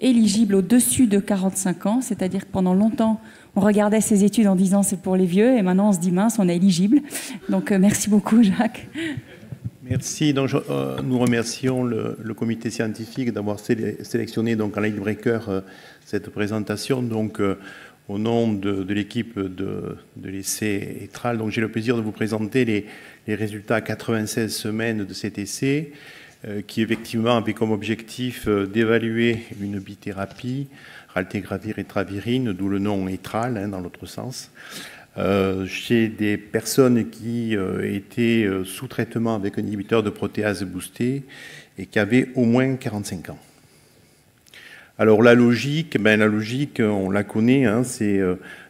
éligible au-dessus de 45 ans, c'est-à-dire que pendant longtemps, on regardait ces études en disant c'est pour les vieux, et maintenant on se dit mince, on est éligible. Donc merci beaucoup, Jacques. Merci. Donc, nous remercions le comité scientifique d'avoir sélectionné donc, en light breaker cette présentation. Donc, au nom de l'équipe de l'essai ETRAL, donc j'ai le plaisir de vous présenter les résultats à 96 semaines de cet essai, qui effectivement avait comme objectif d'évaluer une bithérapie, raltegravir et travirine, d'où le nom ETRAL dans l'autre sens, chez des personnes qui étaient sous traitement avec un inhibiteur de protéase boostée et qui avaient au moins 45 ans. Alors la logique, on la connaît, hein, c'est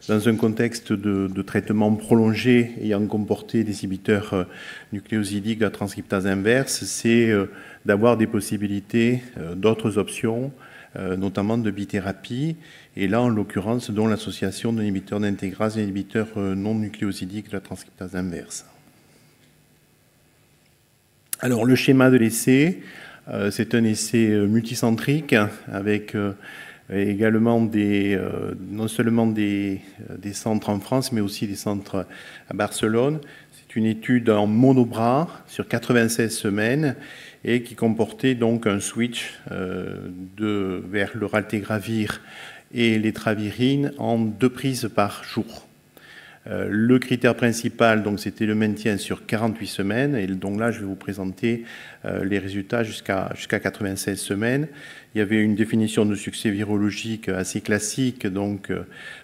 dans un contexte de traitement prolongé ayant comporté des inhibiteurs nucléosidiques de la transcriptase inverse, c'est d'avoir des possibilités d'autres options, notamment de bithérapie, et là en l'occurrence dont l'association d'inhibiteurs d'intégrase et d'inhibiteurs non nucléosidiques de la transcriptase inverse. Alors le schéma de l'essai, c'est un essai multicentrique avec également non seulement des centres en France, mais aussi des centres à Barcelone. C'est une étude en monobras sur 96 semaines et qui comportait donc un switch vers le raltegravir et les travirines en 2 prises par jour. Le critère principal, donc, c'était le maintien sur 48 semaines. Et donc là, je vais vous présenter les résultats jusqu'à 96 semaines. Il y avait une définition de succès virologique assez classique, donc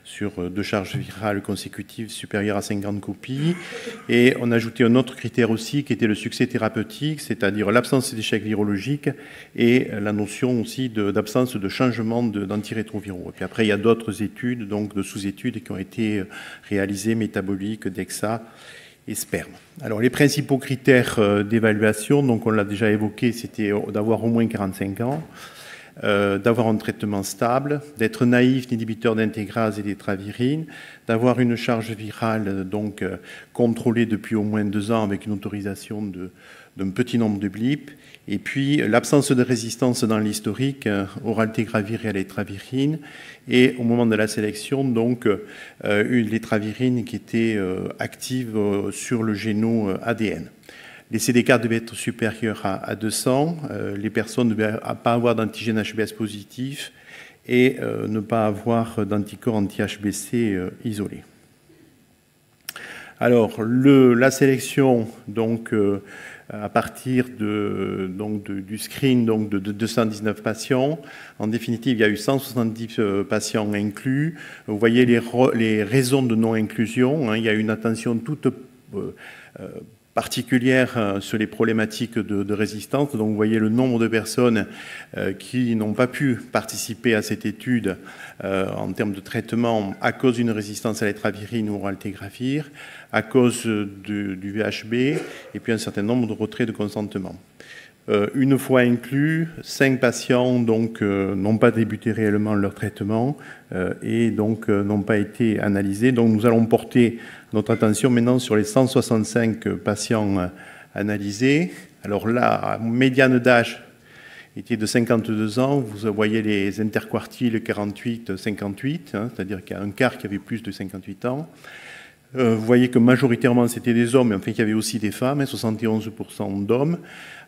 sur 2 charges virales consécutives supérieures à 50 copies. Et on a ajouté un autre critère aussi, qui était le succès thérapeutique, c'est-à-dire l'absence d'échec virologique et la notion aussi d'absence de changement d'antirétroviraux. Et puis après, il y a d'autres études, donc de sous-études qui ont été réalisées, métaboliques, DEXA et sperme. Alors, les principaux critères d'évaluation, donc on l'a déjà évoqué, c'était d'avoir au moins 45 ans, d'avoir un traitement stable, d'être naïf d'inhibiteurs d'intégrase et des travirines, d'avoir une charge virale donc contrôlée depuis au moins 2 ans avec une autorisation d'un petit nombre de blips, et puis l'absence de résistance dans l'historique au raltegravir et à l'étravirine, et au moment de la sélection, donc les travirines qui étaient actives sur le génome ADN. Les CD4 devaient être supérieurs à 200, les personnes ne devaient pas avoir d'antigène HBS positif et ne pas avoir d'anticorps anti-HBC isolés. Alors, la sélection, donc, à partir du screen donc, de 219 patients, en définitive, il y a eu 170 patients inclus. Vous voyez les raisons de non-inclusion. Hein, il y a une attention toute particulière sur les problématiques de résistance. Donc, vous voyez le nombre de personnes qui n'ont pas pu participer à cette étude en termes de traitement à cause d'une résistance à l'étravirine ou au raltegravir, à cause du VHB, et puis un certain nombre de retraits de consentement. Une fois inclus, 5 patients n'ont pas débuté réellement leur traitement et donc n'ont pas été analysés. Donc nous allons porter notre attention maintenant sur les 165 patients analysés. Alors là, médiane d'âge était de 52 ans. Vous voyez les interquartiles 48-58, hein, c'est-à-dire qu'il y a un quart qui avait plus de 58 ans. Vous voyez que majoritairement c'était des hommes, mais enfin il y avait aussi des femmes, 71% d'hommes,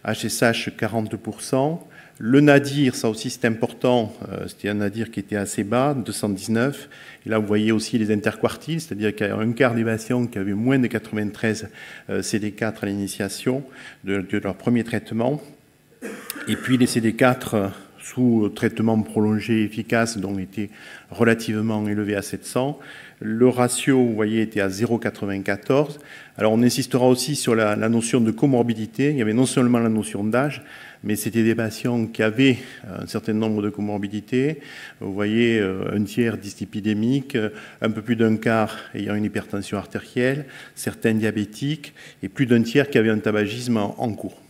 HSH 40%. Le nadir, ça aussi c'est important, c'était un nadir qui était assez bas, 219. Et là vous voyez aussi les interquartiles, c'est-à-dire qu'il y a un quart des patients qui avaient moins de 93 CD4 à l'initiation de leur premier traitement. Et puis les CD4 sous traitement prolongé efficace, donc étaient relativement élevés à 700. Le ratio, vous voyez, était à 0,94. Alors, on insistera aussi sur la notion de comorbidité. Il y avait non seulement la notion d'âge, mais c'était des patients qui avaient un certain nombre de comorbidités. Vous voyez, un tiers dyslipidémique, un peu plus d'un quart ayant une hypertension artérielle, certains diabétiques, et plus d'un tiers qui avaient un tabagisme en cours.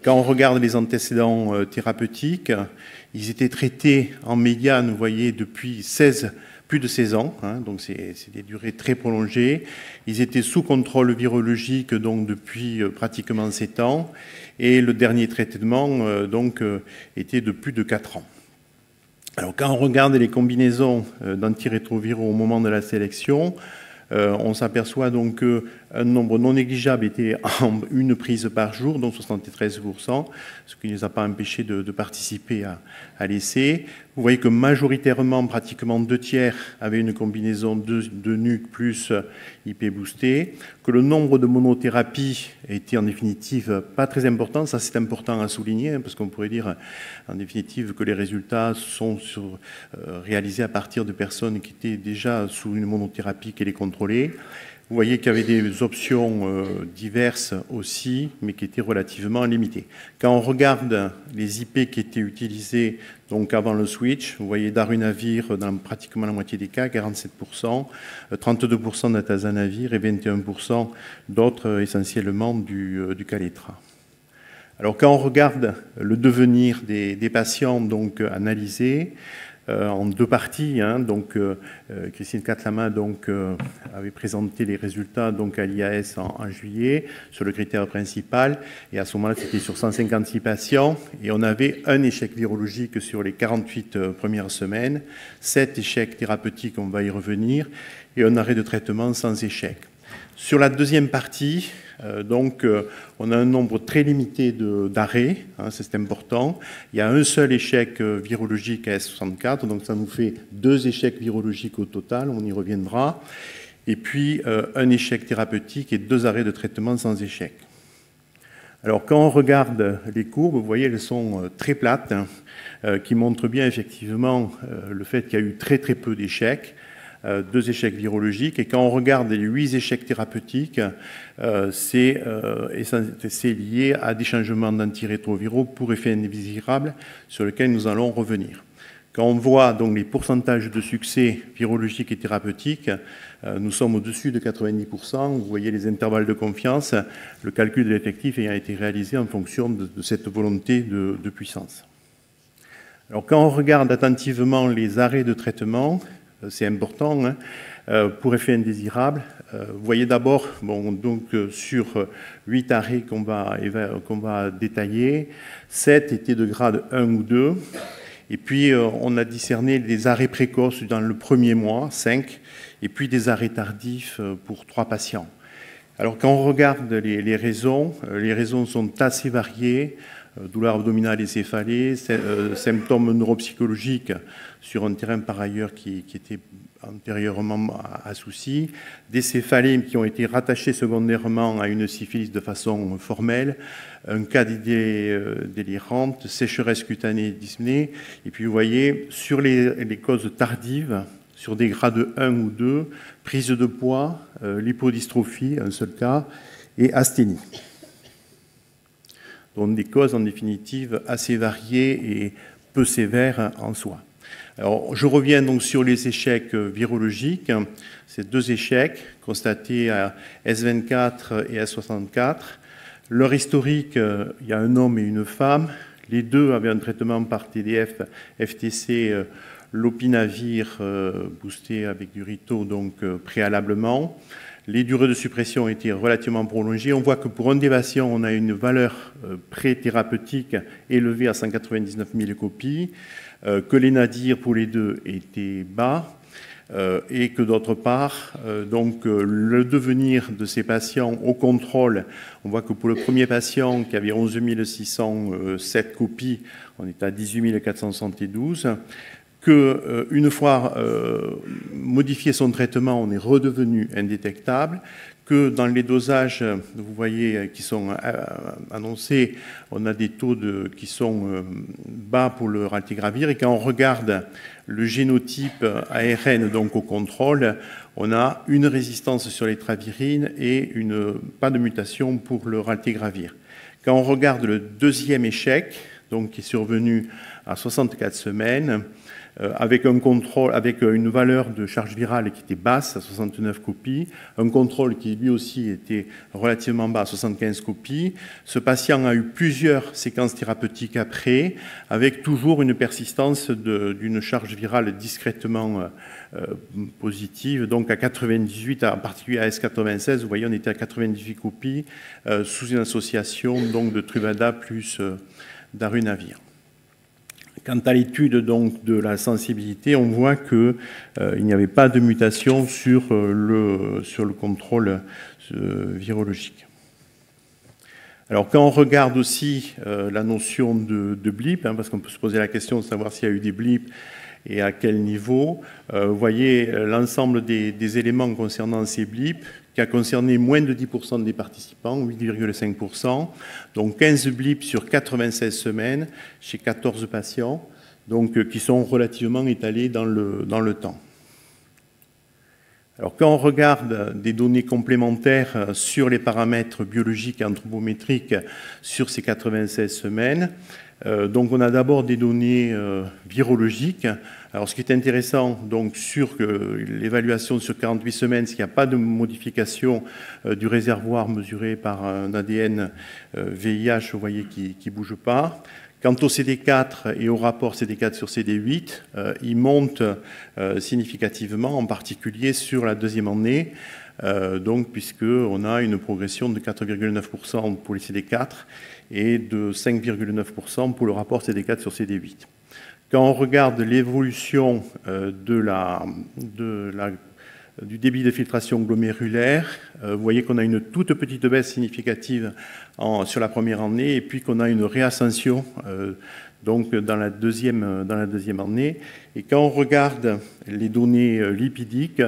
Quand on regarde les antécédents thérapeutiques, ils étaient traités en médiane, vous voyez, depuis plus de 16 ans, hein, donc c'est des durées très prolongées. Ils étaient sous contrôle virologique donc depuis pratiquement 7 ans, et le dernier traitement était de plus de 4 ans. Alors, quand on regarde les combinaisons d'antirétroviraux au moment de la sélection, on s'aperçoit donc qu'un nombre non négligeable était en une prise par jour, donc 73%, ce qui ne les a pas empêchés de participer à l'essai. Vous voyez que majoritairement, pratiquement 2/3 avaient une combinaison de NUC plus IP boosté, que le nombre de monothérapies était en définitive pas très important. Ça, c'est important à souligner, parce qu'on pourrait dire en définitive que les résultats sont réalisés à partir de personnes qui étaient déjà sous une monothérapie qui les contrôlait. Vous voyez qu'il y avait des options diverses aussi, mais qui étaient relativement limitées. Quand on regarde les IP qui étaient utilisés donc avant le switch, vous voyez darunavir dans pratiquement la moitié des cas, 47%, 32% d'atazanavir et 21% d'autres, essentiellement du Kaletra. Alors quand on regarde le devenir des patients donc analysés, en deux parties, hein, donc Christine Catlama avait présenté les résultats donc à l'IAS en juillet sur le critère principal, et à ce moment-là c'était sur 156 patients et on avait un échec virologique sur les 48 premières semaines, 7 échecs thérapeutiques, on va y revenir, et un arrêt de traitement sans échec. Sur la deuxième partie, on a un nombre très limité d'arrêts, hein, c'est important. Il y a un seul échec virologique à S64, donc ça nous fait 2 échecs virologiques au total, on y reviendra. Et puis un échec thérapeutique et 2 arrêts de traitement sans échec. Alors quand on regarde les courbes, vous voyez, elles sont très plates, hein, qui montrent bien effectivement le fait qu'il y a eu très peu d'échecs. 2 échecs virologiques, et quand on regarde les 8 échecs thérapeutiques, c'est lié à des changements d'antirétroviraux pour effets indésirables sur lesquels nous allons revenir. Quand on voit donc les pourcentages de succès virologiques et thérapeutiques, nous sommes au-dessus de 90%. Vous voyez les intervalles de confiance, le calcul de l'effectif ayant été réalisé en fonction de cette volonté de puissance. Alors quand on regarde attentivement les arrêts de traitement, c'est important, hein, pour effet indésirable. Vous voyez d'abord, sur 8 arrêts qu'on va détailler, 7 étaient de grade 1 ou 2, et puis on a discerné des arrêts précoces dans le premier mois, 5, et puis des arrêts tardifs pour 3 patients. Alors quand on regarde les raisons sont assez variées. Douleur abdominale et céphalée, symptômes neuropsychologiques sur un terrain par ailleurs qui était antérieurement à souci, des céphalées qui ont été rattachées secondairement à une syphilis de façon formelle, un cas d'idée délirante, sécheresse cutanée dyspnée, et puis vous voyez sur les causes tardives, sur des grades 1 ou 2, prise de poids, lipodystrophie, un seul cas, et asthénie. Donc des causes en définitive assez variées et peu sévères en soi. Alors, je reviens donc sur les échecs virologiques. Ces 2 échecs constatés à S24 et S64. Leur historique, il y a un homme et une femme. Les 2 avaient un traitement par TDF, FTC, lopinavir boosté avec du rito donc préalablement. Les durées de suppression ont été relativement prolongées. On voit que pour un des patients, on a une valeur pré-thérapeutique élevée à 199 000 copies, que les nadirs pour les 2 étaient bas, et que d'autre part, le devenir de ces patients au contrôle, on voit que pour le premier patient qui avait 11 607 copies, on est à 18 472, qu'une fois modifié son traitement, on est redevenu indétectable, que dans les dosages, vous voyez, qui sont annoncés, on a des taux qui sont bas pour le raltegravir, et quand on regarde le génotype ARN donc au contrôle, on a une résistance sur les travirines et pas de mutation pour le raltegravir. Quand on regarde le deuxième échec, donc qui est survenu à 64 semaines, avec un contrôle, avec une valeur de charge virale qui était basse, à 69 copies, un contrôle qui lui aussi était relativement bas, à 75 copies. Ce patient a eu plusieurs séquences thérapeutiques après, avec toujours une persistance d'une charge virale discrètement positive, donc à 98, en particulier à S96, vous voyez, on était à 98 copies, sous une association donc de Truvada plus darunavir. Quant à l'étude donc de la sensibilité, on voit qu'il n'y avait pas de mutation sur le contrôle virologique. Alors quand on regarde aussi la notion de blip, parce qu'on peut se poser la question de savoir s'il y a eu des blips et à quel niveau, vous voyez l'ensemble des éléments concernant ces blips, qui a concerné moins de 10% des participants, 8,5%, donc 15 blips sur 96 semaines chez 14 patients, donc qui sont relativement étalés dans le temps. Alors, quand on regarde des données complémentaires sur les paramètres biologiques et anthropométriques sur ces 96 semaines, donc on a d'abord des données virologiques. Alors, ce qui est intéressant donc, sur l'évaluation sur 48 semaines, c'est qu'il n'y a pas de modification du réservoir mesuré par un ADN VIH, vous voyez, qui ne bouge pas. Quant au CD4 et au rapport CD4 sur CD8, il monte significativement, en particulier sur la deuxième année, donc puisqu'on a une progression de 4,9% pour les CD4 et de 5,9% pour le rapport CD4 sur CD8. Quand on regarde l'évolution du débit de filtration glomérulaire, vous voyez qu'on a une toute petite baisse significative sur la première année et puis qu'on a une réascension donc dans la deuxième année. Et quand on regarde les données lipidiques,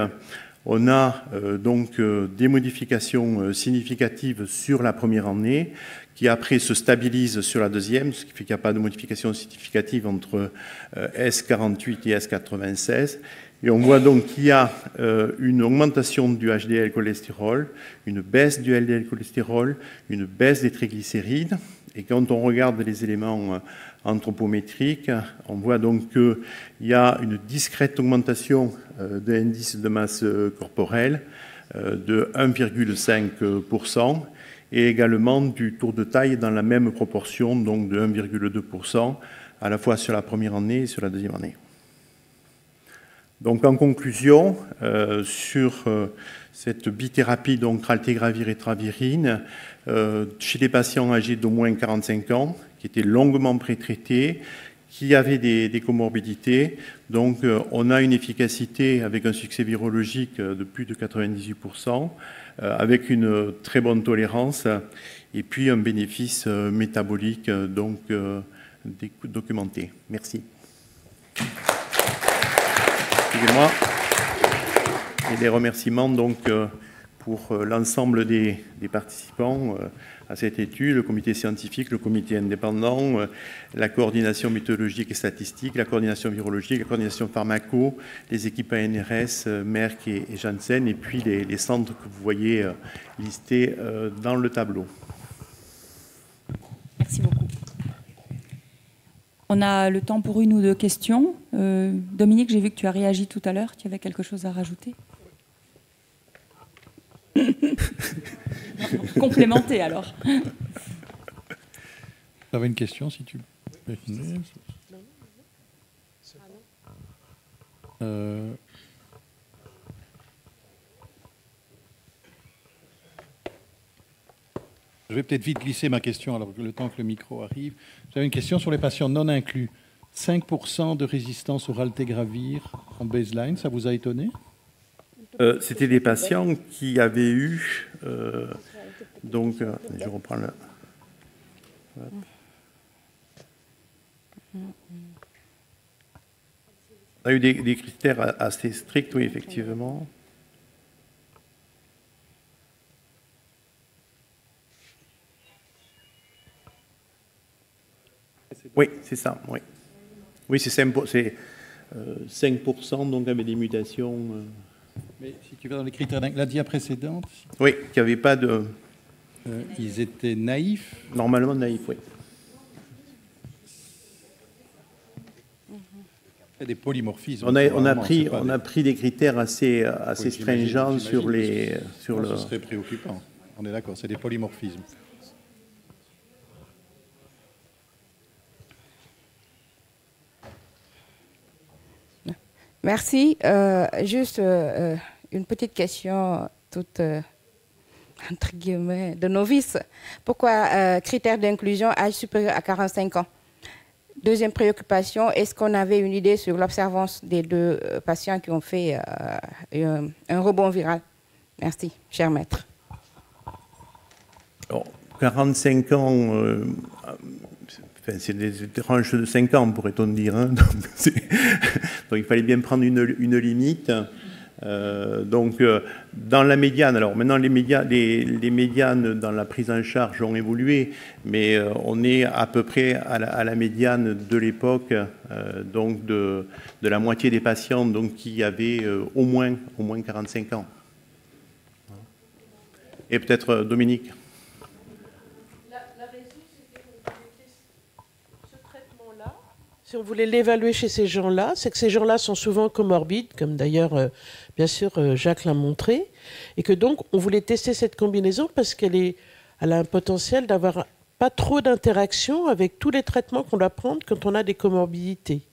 on a donc des modifications significatives sur la première année qui après se stabilisent sur la deuxième, ce qui fait qu'il n'y a pas de modification significative entre S48 et S96. Et on voit donc qu'il y a une augmentation du HDL cholestérol, une baisse du LDL cholestérol, une baisse des triglycérides. Et quand on regarde les éléments anthropométriques, on voit donc qu'il y a une discrète augmentation de l'indice de masse corporelle de 1,5% et également du tour de taille dans la même proportion, donc de 1,2%, à la fois sur la première année et sur la deuxième année. Donc en conclusion, sur cette bithérapie, donc raltegravir et travirine, chez des patients âgés d'au moins 45 ans, qui étaient longuement pré-traités, qui avaient des comorbidités, donc on a une efficacité avec un succès virologique de plus de 98%, avec une très bonne tolérance, et puis un bénéfice métabolique donc documenté. Merci. Excusez-moi. Et des remerciements donc pour l'ensemble des participants à cette étude, le comité scientifique, le comité indépendant, la coordination méthodologique et statistique, la coordination virologique, la coordination pharmaco, les équipes ANRS, Merck et Janssen, et puis les centres que vous voyez listés dans le tableau. Merci beaucoup. On a le temps pour une ou deux questions. Dominique, j'ai vu que tu as réagi tout à l'heure. Tu avais quelque chose à rajouter? Complémenter alors. J'avais une question, si tu peux. Je vais peut-être vite glisser ma question, alors que le temps que le micro arrive. J'avais une question sur les patients non inclus. 5% de résistance au raltegravir en baseline, ça vous a étonné? C'était des patients qui avaient eu... donc, je reprends le... On a eu des critères assez stricts, oui, effectivement. Oui, c'est ça, oui. Oui, c'est 5%, donc avec des mutations... Mais si tu vas dans les critères de la dia précédente... Oui, qu'il n'y avait pas de... ils étaient naïfs? Normalement naïfs, oui. Des polymorphismes. On a pris des critères assez stringents sur les... Ce serait préoccupant. On est d'accord, c'est des polymorphismes. Merci. Juste une petite question toute, entre guillemets, de novice. Pourquoi critère d'inclusion âge supérieur à 45 ans? Deuxième préoccupation, est-ce qu'on avait une idée sur l'observance des deux patients qui ont fait un rebond viral? Merci, cher maître. Alors, 45 ans, c'est des tranches de 5 ans, pourrait-on dire. Hein, donc, il fallait bien prendre une limite. Dans la médiane, alors maintenant les médianes dans la prise en charge ont évolué, mais on est à peu près à la médiane de l'époque, donc de la moitié des patients donc, qui avaient au moins 45 ans. Et peut-être Dominique. La raison, c'était qu'on voulait ce traitement-là. Si on voulait l'évaluer chez ces gens-là, c'est que ces gens-là sont souvent comorbides, comme d'ailleurs, bien sûr, Jacques l'a montré, et que donc on voulait tester cette combinaison parce qu'elle a un potentiel d'avoir pas trop d'interaction avec tous les traitements qu'on doit prendre quand on a des comorbidités.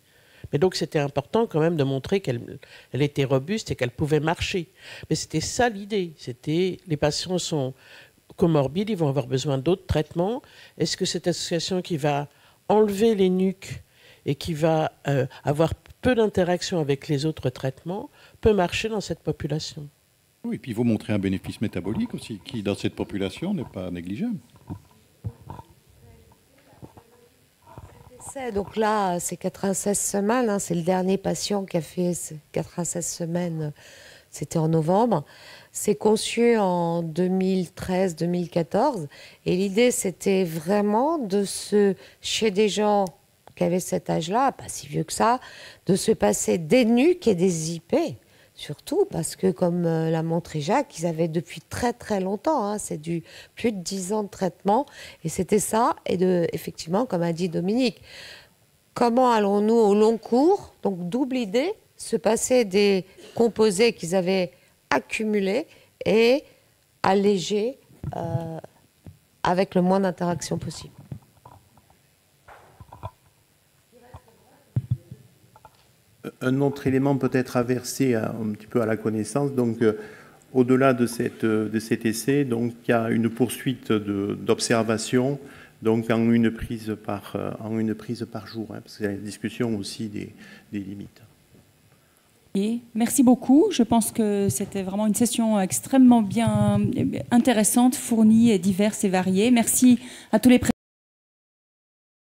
Mais donc c'était important quand même de montrer qu'elle était robuste et qu'elle pouvait marcher. Mais c'était ça l'idée. C'était les patients sont comorbides, ils vont avoir besoin d'autres traitements. Est-ce que cette association qui va enlever les nuques et qui va avoir peu d'interaction avec les autres traitements peut marcher dans cette population? Oui, et puis vous montrez un bénéfice métabolique aussi, qui dans cette population n'est pas négligeable. Donc là, c'est 96 semaines, hein, c'est le dernier patient qui a fait 96 semaines, c'était en novembre. C'est conçu en 2013-2014 et l'idée c'était vraiment chez des gens qui avaient cet âge-là, pas si vieux que ça, de se passer des nuques et des IP. Surtout parce que, comme l'a montré Jacques, ils avaient depuis très très longtemps, hein, c'est du plus de 10 ans de traitement, et c'était ça, et effectivement, comme a dit Dominique, comment allons-nous au long cours, donc double idée, se passer des composés qu'ils avaient accumulés et alléger avec le moins d'interaction possible. Un autre élément peut-être à verser un petit peu à la connaissance, donc au-delà de cet essai, donc il y a une poursuite d'observation, donc en une prise par jour, hein, parce qu'il y a la discussion aussi des limites. Et merci beaucoup. Je pense que c'était vraiment une session extrêmement bien intéressante, fournie, diverse et variée. Merci à tous les présents.